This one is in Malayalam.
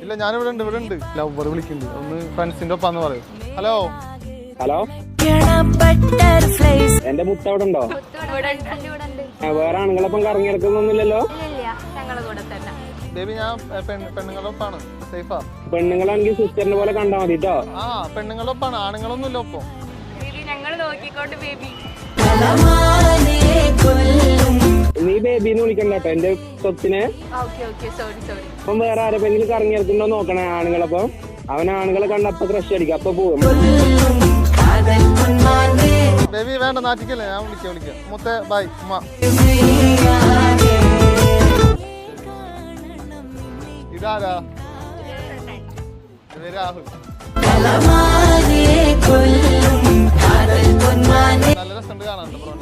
ഇല്ല ഞാനിവിടെ ഉണ്ട് ലവർ വിളിക്കുന്നുണ്ട് ഒന്ന് ഫ്രണ്ട്സിന്റെ ഒപ്പാന്ന് പറയും. ഹലോ ഹലോ എന്റെ മുത്ത അവിടെ ഉണ്ടോ? വേറെ ആണുങ്ങളൊപ്പം കറങ്ങി നടക്കുന്നൊന്നുമില്ലല്ലോ. ബേബി ഞാൻ പെണ്ണുങ്ങളുടെ ഒപ്പാണ്. സേഫാ? പെണ്ണുങ്ങളാണെങ്കിൽ സിസ്റ്ററിനെ പോലെ കണ്ടാ മതി കേട്ടോ. ആ പെണ്ണുങ്ങളുടെ ഒപ്പാണ്, ആണുങ്ങളൊന്നും ഇല്ല ഒപ്പം. നീ ബേബിന്ന് വിളിക്കണ്ട കേട്ടോ എന്റെ സ്വത്തിനെ. അപ്പം വേറെ ആരെങ്കിലും കറങ്ങി നടക്കുന്നുണ്ടോ നോക്കണേ ആണുങ്ങളപ്പം. അവൻ ആണുങ്ങളെ കണ്ട അപ്പൊ ക്രഷ് അടിക്കും, അപ്പൊ പോവും. ബേബി വേണ്ട നാട്ടിക്കല്ലേ, ഞാൻ വിളിക്കാം. മുത്തേ ബൈ ഉമ്മ. ഇതാരാ? രാഹുൽ. നല്ല രസമുണ്ട് കാണാനുണ്ട് ബ്രോ.